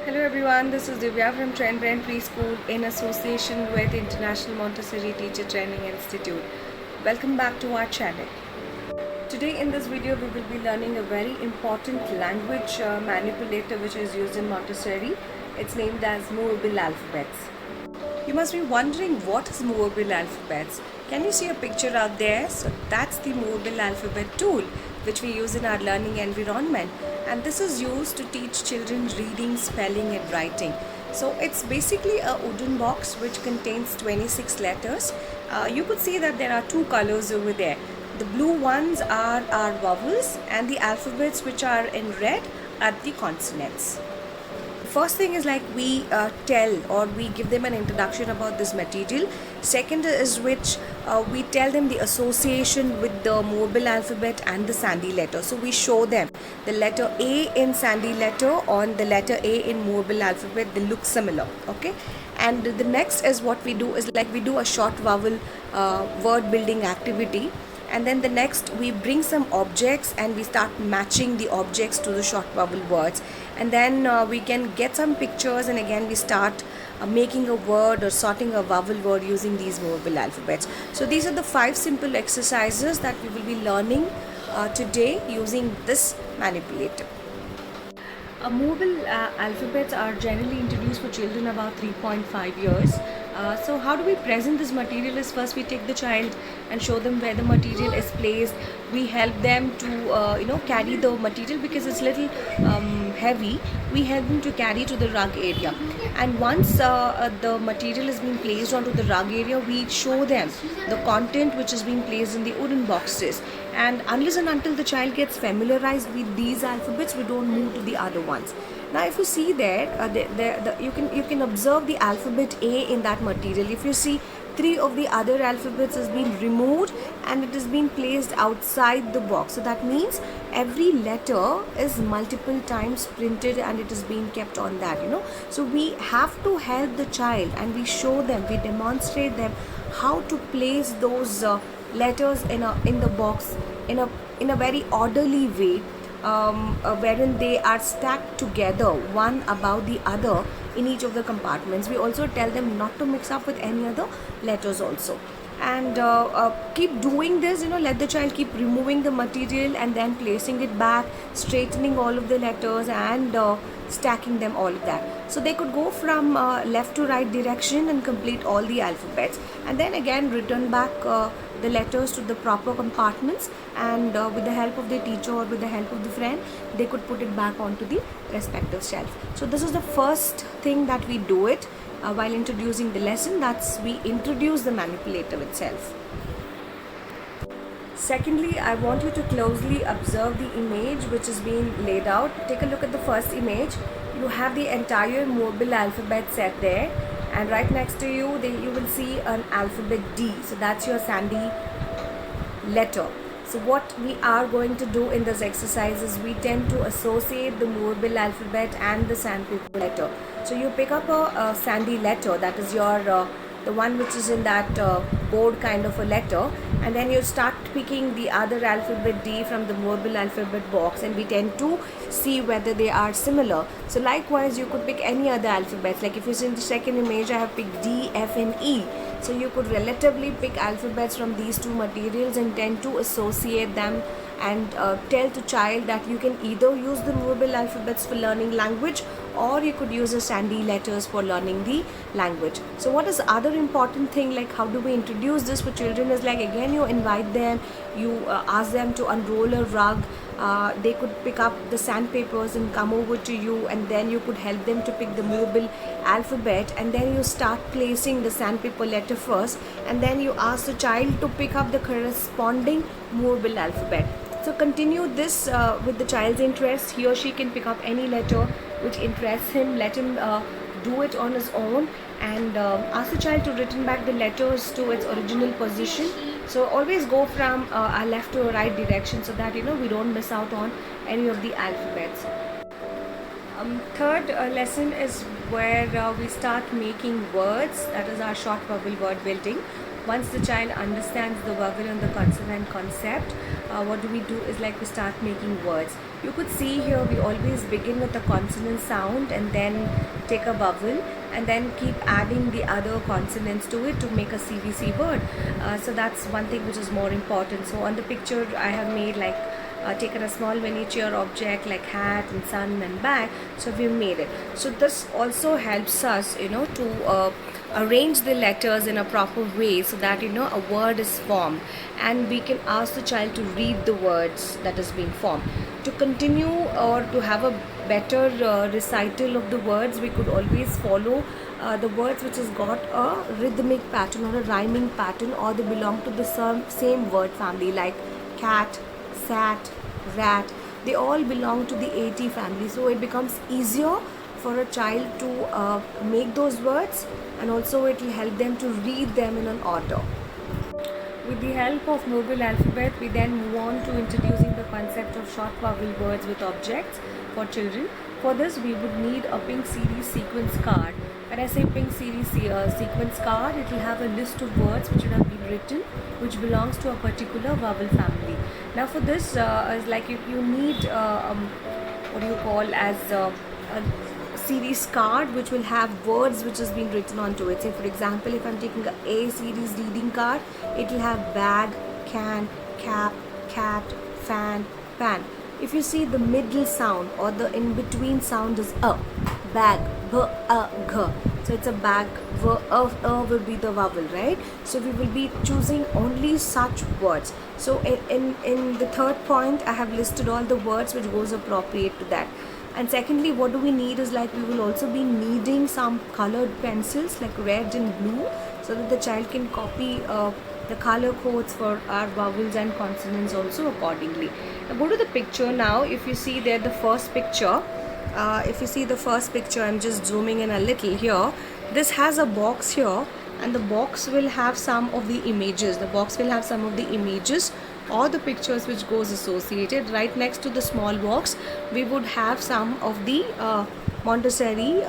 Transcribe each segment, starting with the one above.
Hello everyone, this is Divya from Trend Brand Preschool in association with International Montessori Teacher Training Institute. Welcome back to our channel. Today in this video we will be learning a very important language manipulator which is used in Montessori. It's named as movable alphabets. You must be wondering what is movable alphabets. Can you see a picture out there? So that's the movable alphabet tool which we use in our learning environment, and this is used to teach children reading, spelling and writing. So it's basically a wooden box which contains 26 letters. You could see that there are two colors over there. The blue ones are our vowels and the alphabets which are in red are the consonants. First thing is like we tell or we give them an introduction about this material. Second is which we tell them the association with the movable alphabet and the Sandy letter. So we show them the letter A in Sandy letter on the letter A in movable alphabet. They look similar, okay? And the next is what we do is like we do a short vowel word building activity. And then the next we bring some objects and we start matching the objects to the short vowel words, and then we can get some pictures, and again we start making a word or sorting a vowel word using these movable alphabets. So these are the 5 simple exercises that we will be learning today using this manipulator. Movable alphabets are generally introduced for children about 3.5 years. So how do we present this material is first we take the child and show them where the material is placed. We help them to carry the material because it's little heavy. We help them to carry to the rug area, and once the material is being placed onto the rug area, we show them the content which is being placed in the wooden boxes. And unless and until the child gets familiarized with these alphabets, we don't move to the other ones. Now if you see there, you can observe the alphabet A in that material. If you see, 3 of the other alphabets has been removed and it is being placed outside the box. So that means every letter is multiple times printed and it is being kept on that, So we have to help the child and we show them, we demonstrate them how to place those letters in the box in a very orderly way, wherein they are stacked together one above the other in each of the compartments. We also tell them not to mix up with any other letters also, and keep doing this, let the child keep removing the material and then placing it back, straightening all of the letters and stacking them, all of that. So they could go from left to right direction and complete all the alphabets, and then again return back the letters to the proper compartments, and with the help of the teacher or with the help of the friend, they could put it back onto the respective shelf. So this is the first thing that we do it while introducing the lesson. That's we introduce the manipulator itself. Secondly, I want you to closely observe the image which is being laid out. Take a look at the first image. You have the entire movable alphabet set there, and right next to you you will see an alphabet D. So that's your Sandy letter. So what we are going to do in this exercise is we tend to associate the movable alphabet and the sandpaper letter. So you pick up a Sandy letter, that is your the one which is in that board kind of a letter, and then you start picking the other alphabet D from the movable alphabet box, and we tend to see whether they are similar. So likewise you could pick any other alphabets, like if you see in the second image I have picked D, F and E. So you could relatively pick alphabets from these two materials and tend to associate them, and tell to child that you can either use the movable alphabets for learning language, or you could use the Sandy letters for learning the language. So what is other important thing, like how do we introduce this for children, is like again you invite them, you ask them to unroll a rug. They could pick up the sandpapers and come over to you, and then you could help them to pick the movable alphabet, and then you start placing the sandpaper letter first, and then you ask the child to pick up the corresponding movable alphabet. So continue this with the child's interest. He or she can pick up any letter which interests him. Let him do it on his own, and ask the child to return back the letters to its original position. So always go from a left to a right direction so that we don't miss out on any of the alphabets. Third lesson is where we start making words, that is our short vowel word building. Once the child understands the vowel and the consonant concept, what do we do is like we start making words. You could see here we always begin with a consonant sound and then take a vowel and then keep adding the other consonants to it to make a CVC word. So that's one thing which is more important. So on the picture I have made like taken a small miniature object like hat and sun and bag, so we made it. So this also helps us, to arrange the letters in a proper way so that a word is formed and we can ask the child to read the words that has been formed. To continue or to have a better recital of the words, we could always follow the words which has got a rhythmic pattern or a rhyming pattern, or they belong to the same word family, like cat, sat, rat. They all belong to the AT family, so it becomes easier for a child to make those words, and also it will help them to read them in an order. With the help of mobile alphabet, we then move on to introducing the concept of short vowel words with objects for children. For this, we would need a pink series sequence card. When I say pink series sequence card, it will have a list of words which would have been written, which belongs to a particular vowel family. Now, for this, is like if you need what do you call as a series card which will have words which has been written onto it. Say for example, if I'm taking a series reading card, it will have bag, can, cap, cat, fan, pan. If you see the middle sound or the in between sound is a, bag, b, a, g. So it's a bag, v, will be the vowel, right? So we will be choosing only such words. So in the third point, I have listed all the words which goes appropriate to that. And secondly, what do we need is like we will also be needing some colored pencils like red and blue, so that the child can copy the color codes for our vowels and consonants also accordingly. Now go to the picture now. If you see there the first picture, I'm just zooming in a little here. This has a box here, and the box will have some of the images. Or the pictures which goes associated. Right next to the small box, we would have some of the Montessori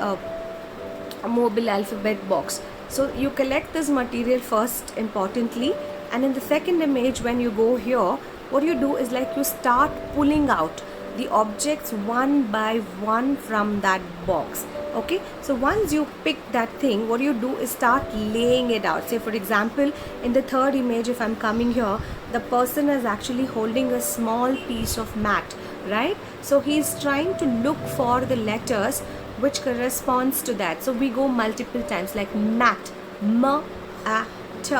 mobile alphabet box. So you collect this material first importantly, and in the second image when you go here, what you do is like you start pulling out the objects one by one from that box. Okay, so once you pick that thing, what you do is start laying it out. Say for example, in the third image, if I'm coming here, the person is actually holding a small piece of mat, right? So he's trying to look for the letters which corresponds to that. So we go multiple times like mat, m, a, t,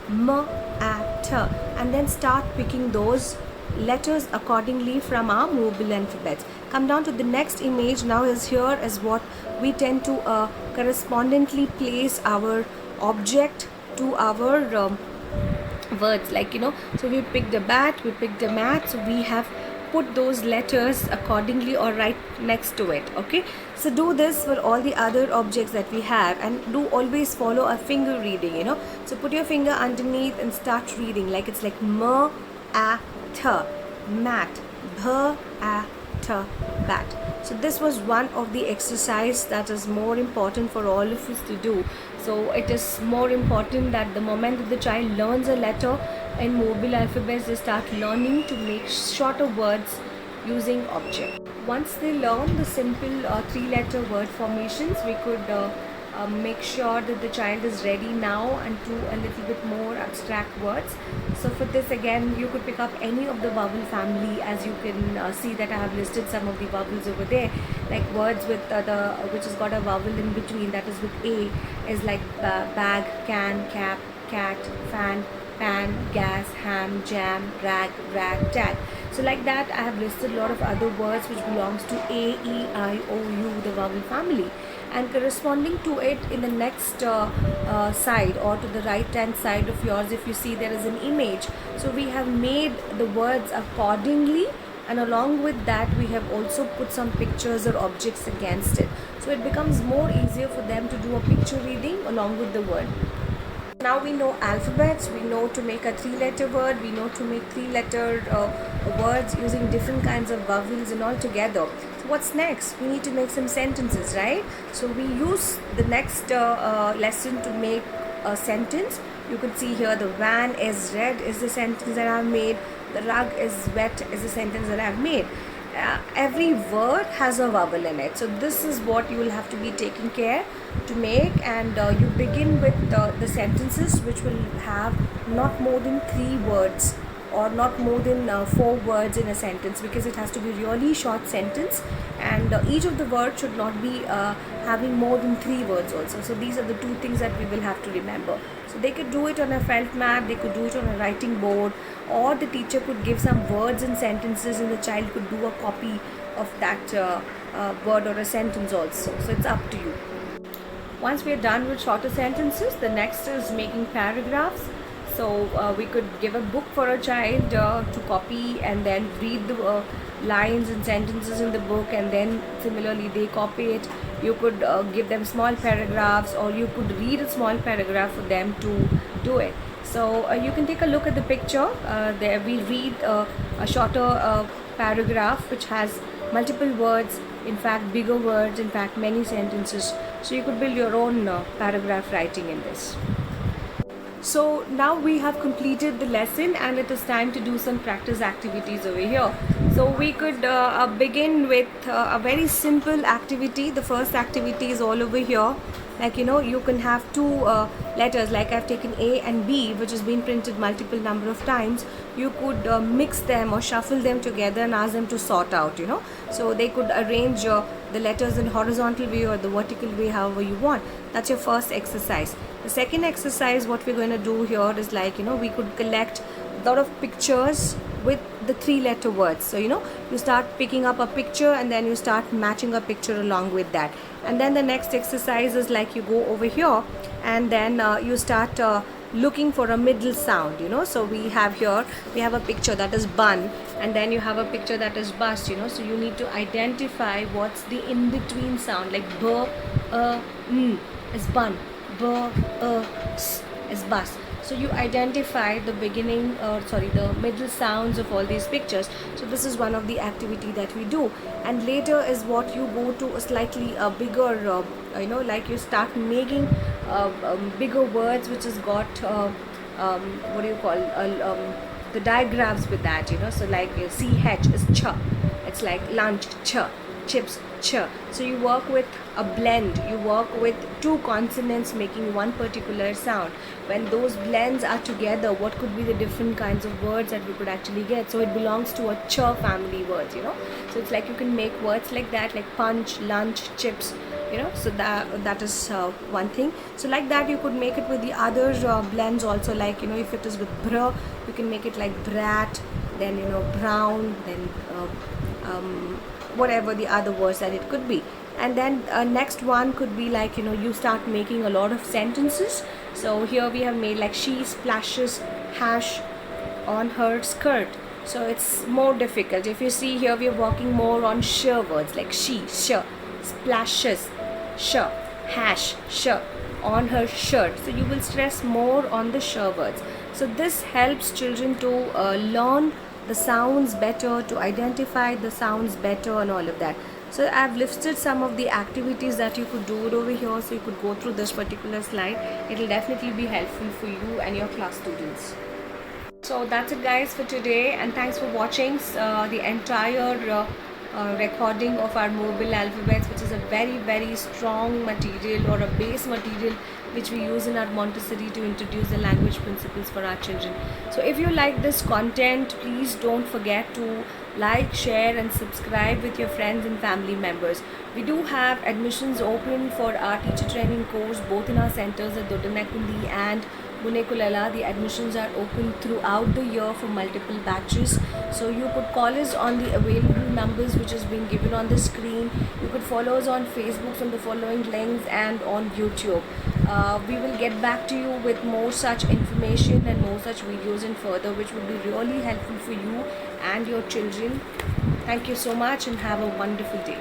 m, a, t, and then start picking those letters accordingly from our mobile alphabets. Come down to the next image now. Is here is what we tend to correspondingly place our object to our words, like so we picked a bat, we picked a mat, so we have put those letters accordingly or right next to it. Okay, so do this for all the other objects that we have, and do always follow a finger reading. So put your finger underneath and start reading like it's like m, a, t, mat, b, a, t, bat. So this was one of the exercise that is more important for all of us to do. So it is more important that the moment that the child learns a letter in mobile alphabets, they start learning to make shorter words using objects. Once they learn the simple three-letter word formations, we could make sure that the child is ready now and do a little bit more abstract words. So for this, again, you could pick up any of the vowel family. As you can see that I have listed some of the vowels over there, like words with which has got a vowel in between, that is with A, is like bag, can, cap, cat, fan, pan, gas, ham, jam, rag, tag. So like that, I have listed a lot of other words which belongs to A, E, I, O, U, the vowel family. And corresponding to it in the next side or to the right hand side of yours, if you see there is an image. So we have made the words accordingly, and along with that we have also put some pictures or objects against it. So it becomes more easier for them to do a picture reading along with the word. Now we know alphabets, we know to make a three-letter word, we know to make three-letter words using different kinds of vowels and all together. So what's next? We need to make some sentences, right? So we use the next lesson to make a sentence. You could see here the van is red is the sentence that I've made. The rug is wet is the sentence that I've made. Every word has a vowel in it, so this is what you will have to be taking care to make. And you begin with the sentences which will have not more than 3 words or not more than 4 words in a sentence, because it has to be really short sentence, and each of the words should not be having more than 3 words also. So these are the 2 things that we will have to remember. So they could do it on a felt mat, they could do it on a writing board, or the teacher could give some words and sentences and the child could do a copy of that word or a sentence also. So it's up to you. Once we are done with shorter sentences, the next is making paragraphs. So we could give a book for a child to copy and then read the lines and sentences in the book, and then similarly they copy it. You could give them small paragraphs, or you could read a small paragraph for them to do it. So you can take a look at the picture. There we read a shorter paragraph which has multiple words, in fact bigger words, in fact many sentences. So you could build your own paragraph writing in this. So now we have completed the lesson and it is time to do some practice activities over here. So we could begin with a very simple activity. The first activity is all over here. Like, you know, you can have 2 letters, like I've taken A and B, which has been printed multiple number of times. You could mix them or shuffle them together and ask them to sort out, you know. So they could arrange the letters in horizontal way or the vertical way, however you want. That's your first exercise. The second exercise, what we're going to do here is, like, you know, we could collect a lot of pictures with the 3-letter words. So, you know, you start picking up a picture and then you start matching a picture along with that. And then the next exercise is, like, you go over here and then you start looking for a middle sound, you know. So we have here, we have a picture that is bun, and then you have a picture that is bus, you know. So you need to identify what's the in-between sound, like b, n is bun, b, s is bus. So you identify the beginning, the middle sounds of all these pictures. So this is one of the activity that we do. And later is what you go to a slightly bigger, you know, like you start making bigger words which has got what do you call the diagrams with that, you know. So like CH is ch, it's like lunch, ch, chips, ch. So you work with a blend, you work with 2 consonants making one particular sound. When those blends are together, what could be the different kinds of words that we could actually get? So it belongs to a ch family words, you know. So it's like you can make words like that, like punch, lunch, chips, you know. So that is one thing. So like that you could make it with the other blends also, like, you know, if it is with br, you can make it like brat, then, you know, brown, then whatever the other words that it could be. And then next one could be, like, you know, you start making a lot of sentences. So here we have made like she splashes hash on her skirt. So it's more difficult. If you see here, we are working more on sh words, like she, sh, splashes, sh, hash, sh, on her shirt. So you will stress more on the sh words. So this helps children to learn the sounds better, to identify the sounds better and all of that. So I've listed some of the activities that you could do it over here, so you could go through this particular slide. It will definitely be helpful for you and your class students. So that's it guys for today, and thanks for watching the entire recording of our mobile alphabets, which is a very strong material or a base material which we use in our Montessori to introduce the language principles for our children. So if you like this content, please don't forget to like, share and subscribe with your friends and family members. We do have admissions open for our teacher training course both in our centers at Dodanakundi and Bunekulala. The admissions are open throughout the year for multiple batches. So you could call us on the available numbers which is being given on the screen. You could follow us on Facebook from the following links and on YouTube. We will get back to you with more such information and more such videos and further, which would be really helpful for you and your children. Thank you so much and have a wonderful day.